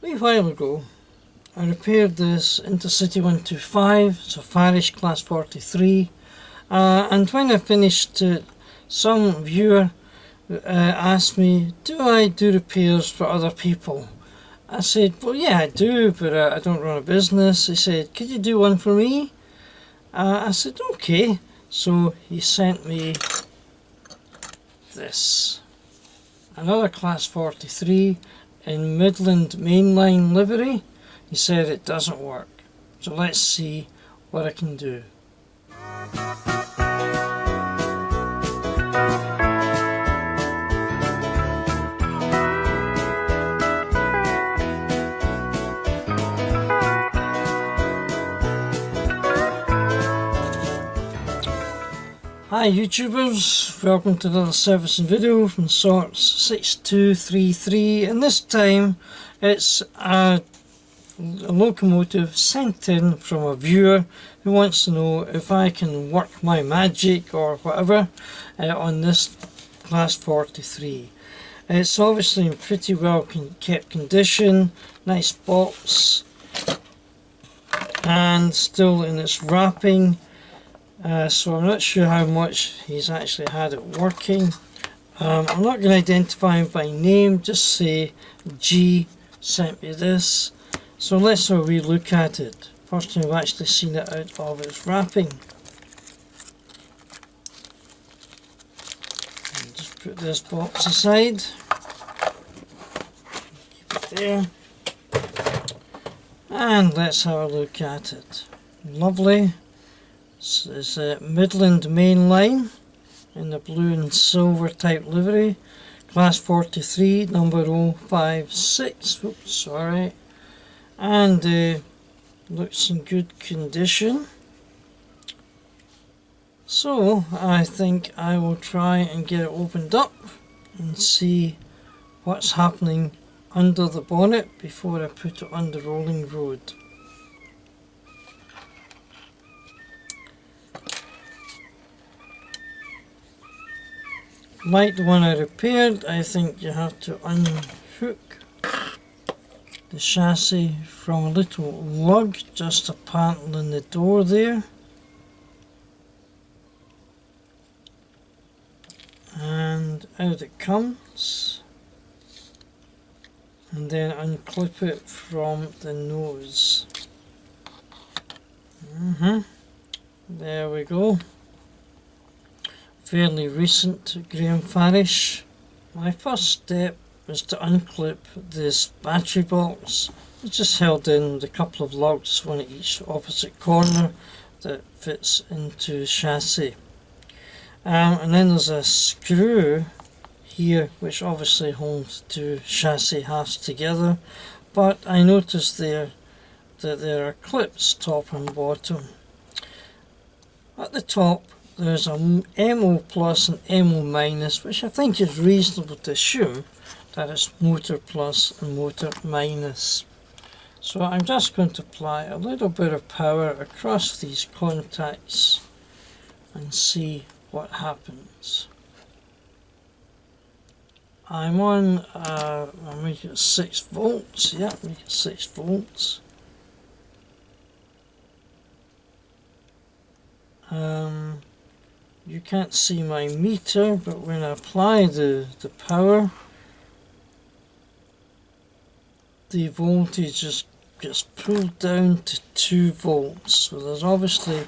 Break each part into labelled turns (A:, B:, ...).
A: A wee while ago I repaired this Intercity 125, it's a Farish Class 43, and when I finished it, some viewer asked me, do I do repairs for other people? I said, well yeah I do, but I don't run a business. He said, could you do one for me? I said, okay. So he sent me this. Another Class 43 in Midland Mainline livery. He said it doesn't work. So let's see what I can do. Hi YouTubers, welcome to another servicing video from Sorts 6233, and this time it's a locomotive sent in from a viewer who wants to know if I can work my magic or whatever on this Class 43. It's obviously in pretty well kept condition, nice box, and still in its wrapping. So I'm not sure how much he's actually had it working. I'm not going to identify him by name, just say G sent me this. So let's have a wee look at it. First time I've actually seen it out of its wrapping. And just put this box aside. Keep it there. And let's have a look at it. Lovely. This is Midland Mainline in the blue and silver type livery, Class 43, number 056. Oops, sorry. And looks in good condition. So I think I will try and get it opened up and see what's happening under the bonnet before I put it on the rolling road. Like the one I repaired, I think you have to unhook the chassis from a little lug just a panel in the door there, and out it comes, and then unclip it from the nose. There we go. Fairly recent Graham Farish. My first step was to unclip this battery box. It's just held in with a couple of lugs, one at each opposite corner, that fits into the chassis. And then there's a screw here which obviously holds two chassis halves together, but I noticed there that there are clips top and bottom. At the top there's a MO plus and MO minus, which I think is reasonable to assume that it's motor plus and motor minus. So I'm just going to apply a little bit of power across these contacts and see what happens. I'm on, I'll make it 6 volts, yeah, make it 6 volts. You can't see my meter, but when I apply the power, the voltage just gets pulled down to 2 volts. So there's obviously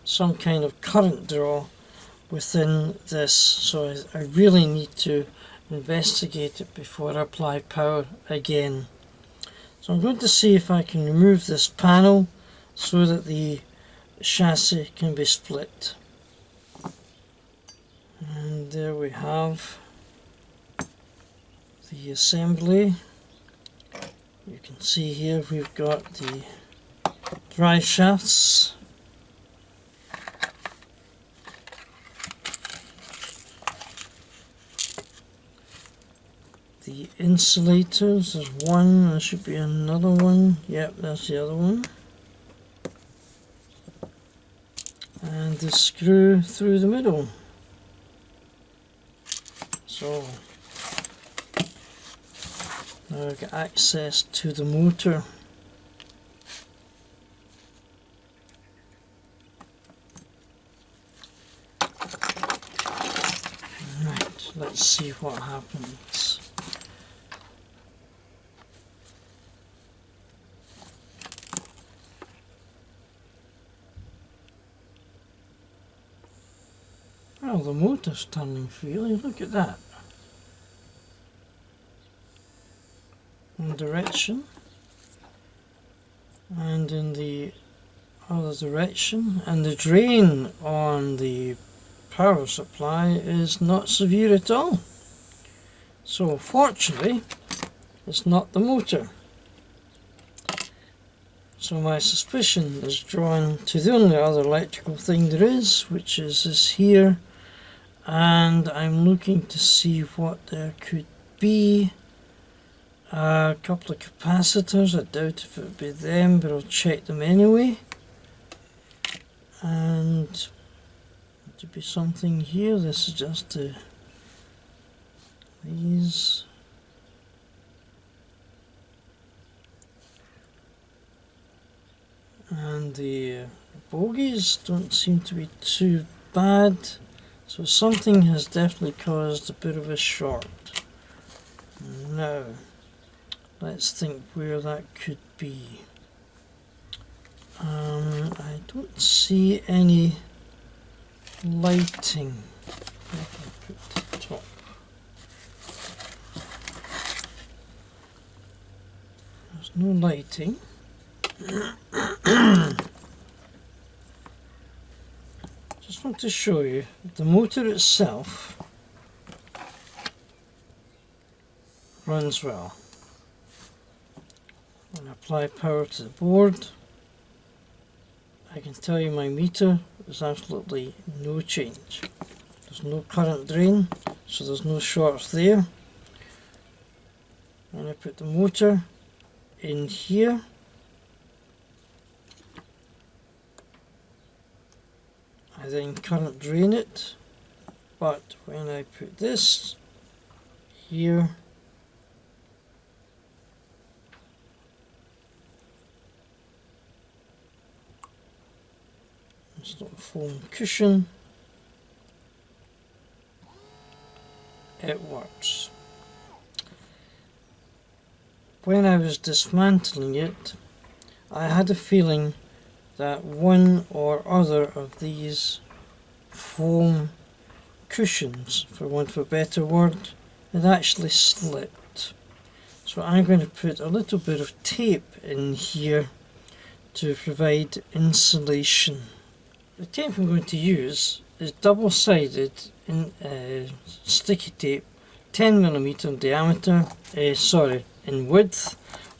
A: some kind of current draw within this, so I really need to investigate it before I apply power again. So I'm going to see if I can remove this panel so that the chassis can be split. And there we have the assembly. You can see here we've got the drive shafts, the insulators. There's one, there should be another one. Yep, that's the other one. And the screw through the middle. So Now I've got access to the motor. Right, let's see what happens. Well, the motor's turning freely, look at that. One direction and in the other direction, and the drain on the power supply is not severe at all. So fortunately it's not the motor. So my suspicion is drawn to the only other electrical thing there is, which is this here, and I'm looking to see what there could be. A couple of capacitors, I doubt if it would be them, but I'll check them anyway. And to be something here, this is just these. And the bogies don't seem to be too bad, so something has definitely caused a bit of a short. Now, let's think where that could be. I don't see any lighting. Put the top. There's no lighting. Just want to show you the motor itself runs well. When I apply power to the board, I can tell you my meter is absolutely no change. There's no current drain, so there's no shorts there. When I put the motor in here, I then current drain it, but when I put this here, this little foam cushion, it works. When I was dismantling it, I had a feeling that one or other of these foam cushions, for want of a better word, had actually slipped. So I'm going to put a little bit of tape in here to provide insulation. The tape I'm going to use is double-sided sticky tape, 10mm in diameter, in width,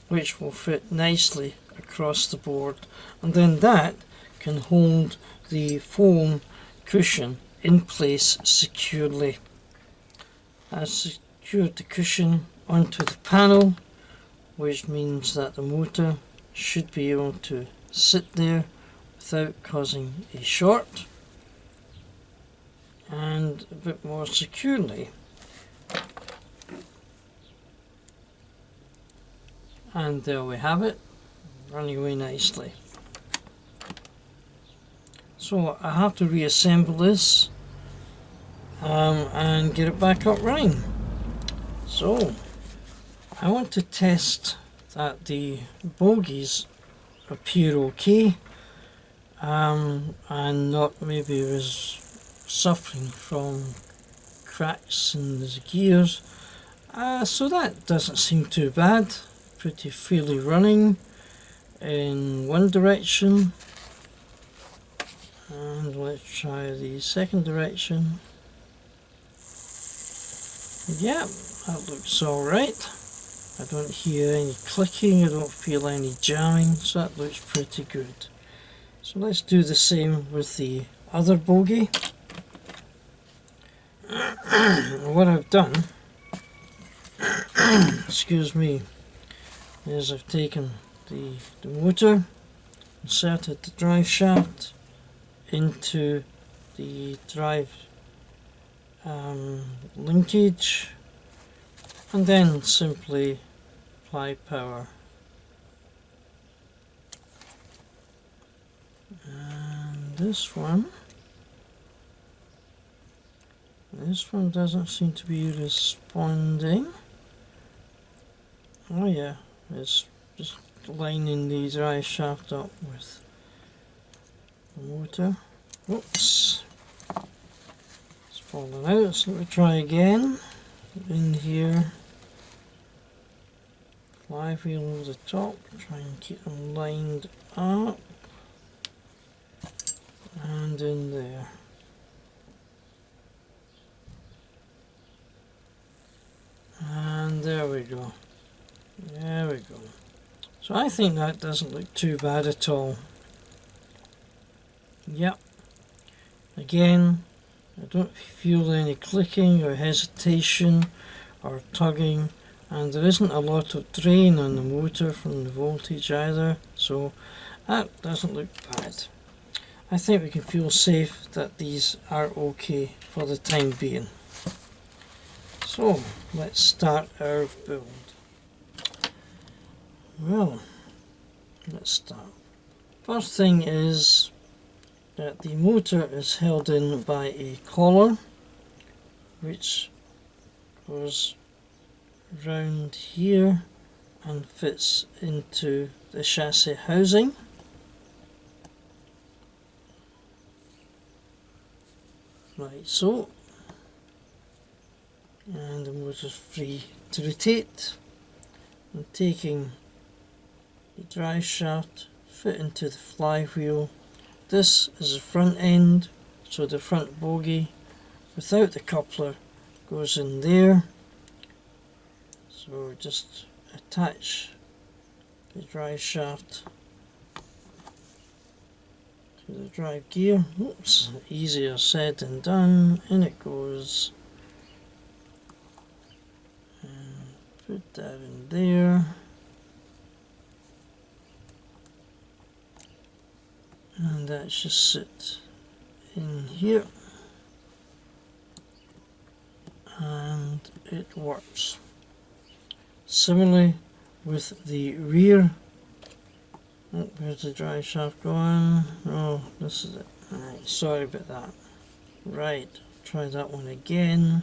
A: which will fit nicely across the board, and then that can hold the foam cushion in place securely. I've secured the cushion onto the panel, which means that the motor should be able to sit there without causing a short, and a bit more securely. And there we have it, running away nicely. So I have to reassemble this and get it back up running. So I want to test that the bogies appear okay, and not maybe was suffering from cracks in the gears. So that doesn't seem too bad. Pretty freely running in one direction, and let's try the second direction. Yeah, that looks alright. I don't hear any clicking, I don't feel any jamming, so that looks pretty good. So let's do the same with the other bogie. What I've done, excuse me, is I've taken the motor, inserted the drive shaft into the drive linkage, and then simply supply power. And this one doesn't seem to be responding. Oh yeah, it's just lining the drive shaft up with the motor. Oops, it's fallen out, so let me try again. In here, flywheel over the top, try and keep them lined up, and in there. And there we go. There we go. So I think that doesn't look too bad at all. Yep. Again, I don't feel any clicking or hesitation or tugging, and there isn't a lot of drain on the motor from the voltage either, so that doesn't look bad. I think we can feel safe that these are okay for the time being. So let's start our build. Well, let's start. First thing is that the motor is held in by a collar which goes round here and fits into the chassis housing. Like so. And the motor is free to rotate. I'm taking the drive shaft, fit into the flywheel. This is the front end, so the front bogie without the coupler goes in there. So just attach the drive shaft to the drive gear. Oops, easier said than done. In it goes. And put that in there. And that should sit in here, and it works. Similarly with the rear. Oh, where's the drive shaft going? Oh, this is it. Alright, sorry about that. Right, try that one again.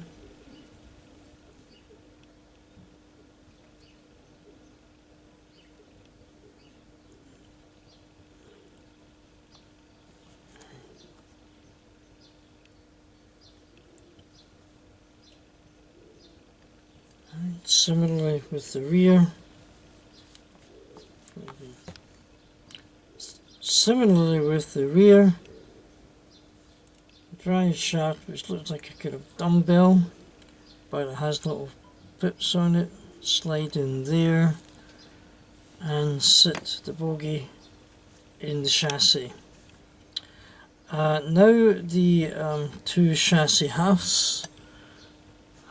A: Similarly with the rear. Drive shaft, which looks like a kind of dumbbell, but it has little pips on it, slide in there and sit the bogie in the chassis. Now the two chassis halves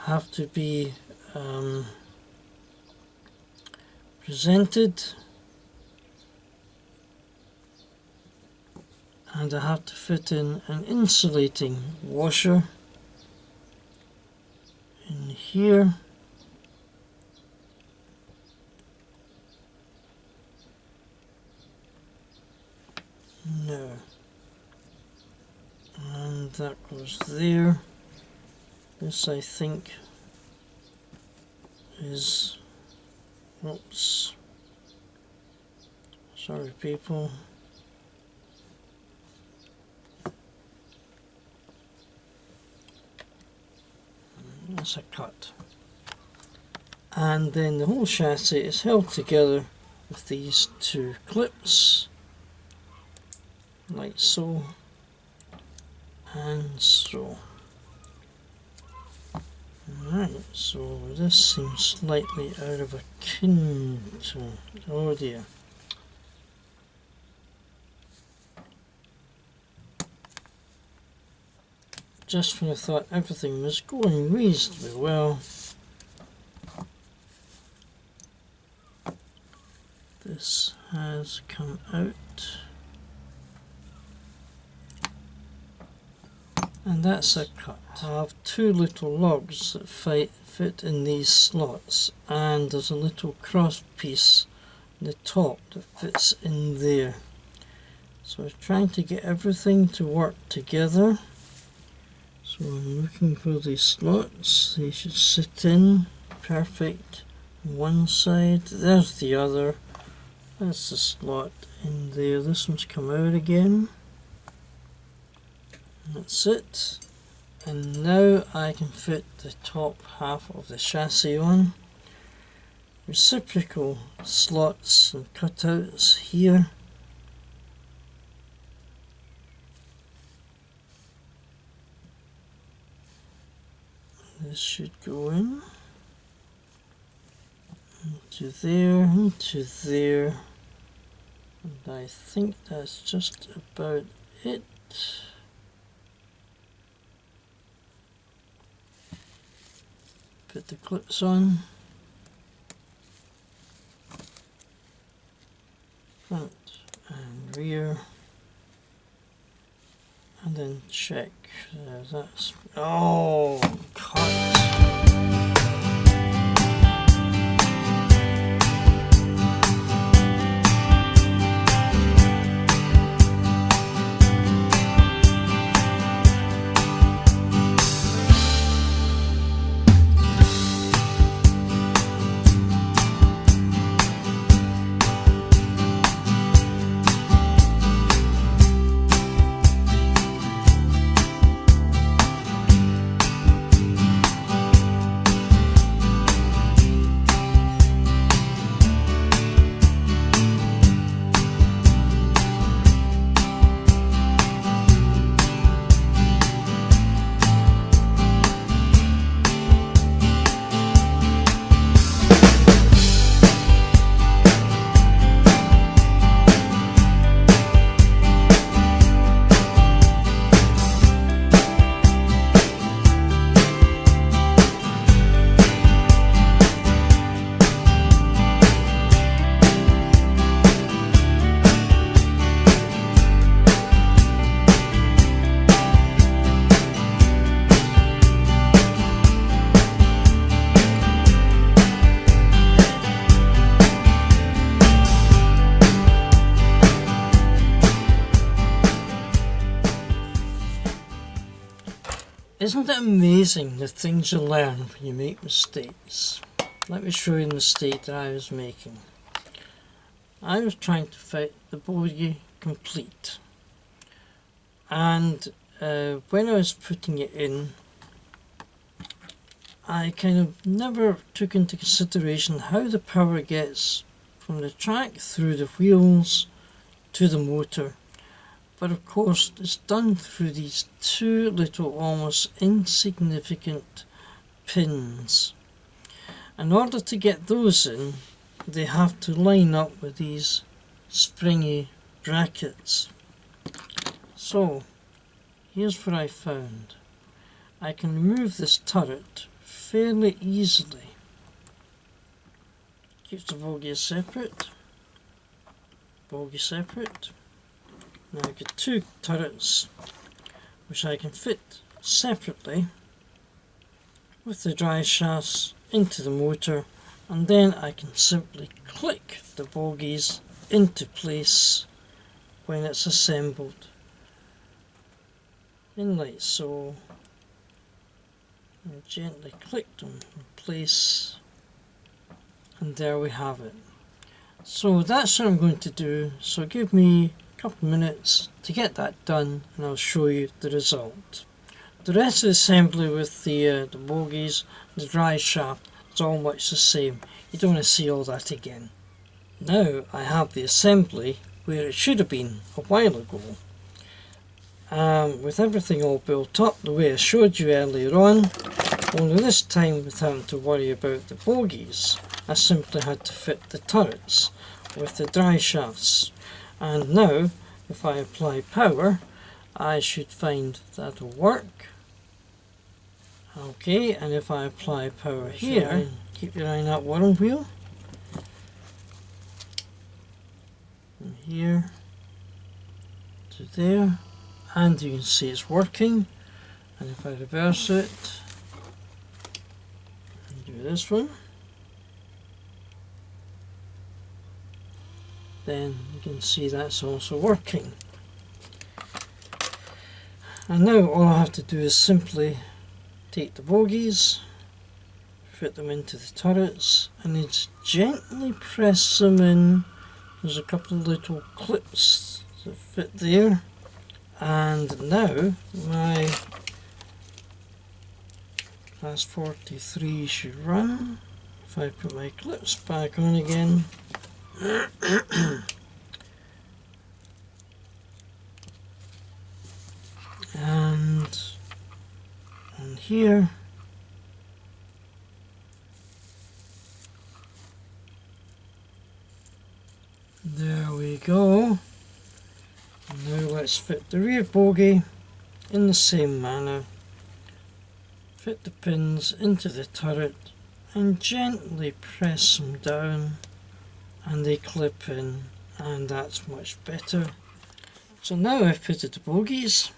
A: have to be presented, and I have to fit in an insulating washer in here. No. And that goes there. This I think is, oops, sorry people. That's a cut. And then the whole chassis is held together with these two clips, like so and so. Right, so this seems slightly out of a tone. Oh dear. Just when I thought everything was going reasonably well, this has come out. And that's a cut. I have two little lugs that fit in these slots, and there's a little cross piece in the top that fits in there. So I'm trying to get everything to work together. So I'm looking for these slots. They should sit in perfect on one side. There's the other. That's the slot in there. This one's come out again. That's it. And now I can fit the top half of the chassis on. Reciprocal slots and cutouts here. This should go in into there, and I think that's just about it. Put the clips on, front and rear, and then check. That's cut. Isn't it amazing the things you learn when you make mistakes? Let me show you the mistake that I was making. I was trying to fit the Bogie complete, and when I was putting it in, I kind of never took into consideration how the power gets from the track through the wheels to the motor. But of course it's done through these two little almost insignificant pins. In order to get those in, they have to line up with these springy brackets. So here's what I found. I can remove this turret fairly easily. Keep the bogie separate. Now I've got two turrets which I can fit separately with the drive shafts into the motor, and then I can simply click the bogies into place when it's assembled in like so, and gently click them in place, and there we have it. So that's what I'm going to do, so give me couple minutes to get that done and I'll show you the result. The rest of the assembly with the bogies, the drive shaft, is all much the same. You don't want to see all that again. Now I have the assembly where it should have been a while ago. With everything all built up the way I showed you earlier on, only this time without having to worry about the bogies. I simply had to fit the turrets with the drive shafts. And now, if I apply power, I should find that'll work. Okay, and if I apply power here, keep your eye on that whirl wheel. From here to there, and you can see it's working. And if I reverse it and do this one, then you can see that's also working. And now all I have to do is simply take the bogies, fit them into the turrets, and just gently press them in. There's a couple of little clips that fit there, and now my class 43 should run. If I put my clips back on again, and on here, there we go. Now let's fit the rear bogie in the same manner. Fit the pins into the turret and gently press them down, and they clip in, and that's much better. So now I've fitted the bogies,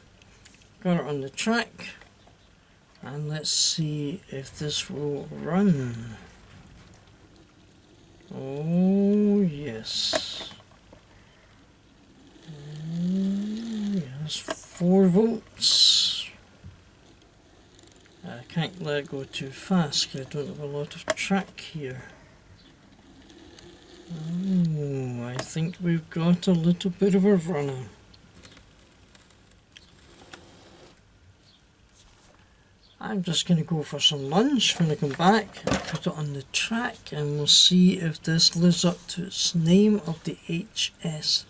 A: got it on the track, and let's see if this will run. Oh yes. Yes, 4 volts. I can't let it go too fast because I don't have a lot of track here. Oh, I think we've got a little bit of a runner. I'm just going to go for some lunch when I come back, put it on the track, and we'll see if this lives up to its name of the HST.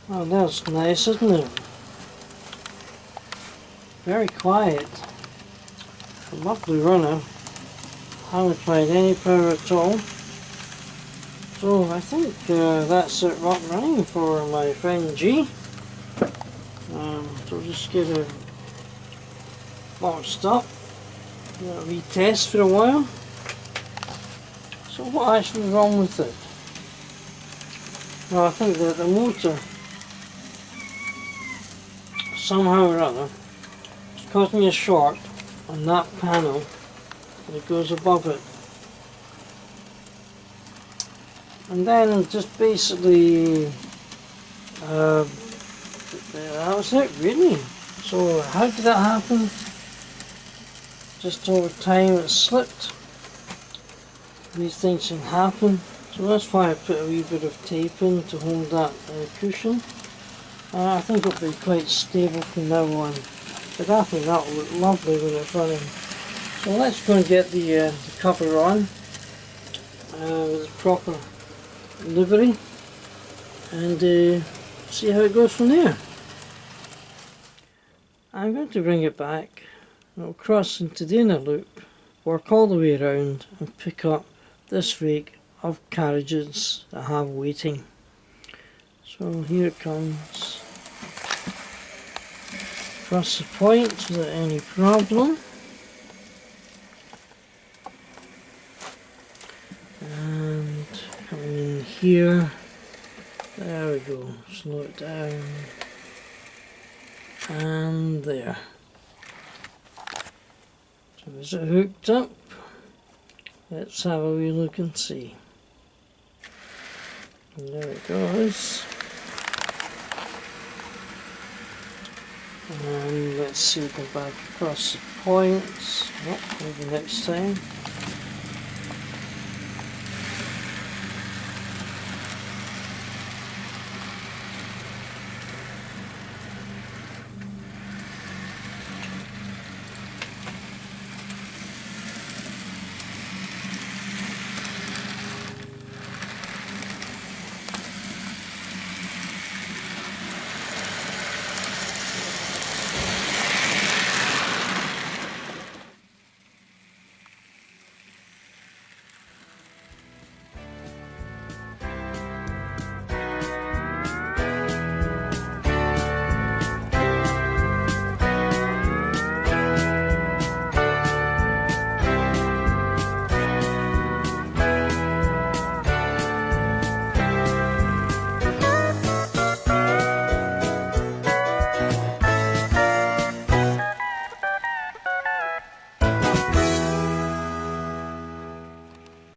A: Oh, that's nice, isn't it? Very quiet. A lovely runner. Haven't applied any power at all. So I think that's it running for my friend G. So just get it boxed up, retest for a while. So what actually is wrong with it? Well, I think that the motor somehow or other is causing a short on that panel that goes above it. And then just basically that was it really. So how did that happen? Just over time it slipped. These things can happen. So that's why I put a wee bit of tape in to hold that cushion. I think it'll be quite stable from now on. But I think that'll look lovely when it's running. So let's go and get the cover on with the proper livery and see how it goes from there. I'm going to bring it back, it'll cross into the inner loop, work all the way around and pick up this rake of carriages that I have waiting. So here it comes, across the point without any problem. And coming in here, there we go, slow it down, and there. So is it hooked up? Let's have a wee look and see. And there it goes. And let's see, go back across the points. Oh, maybe next time.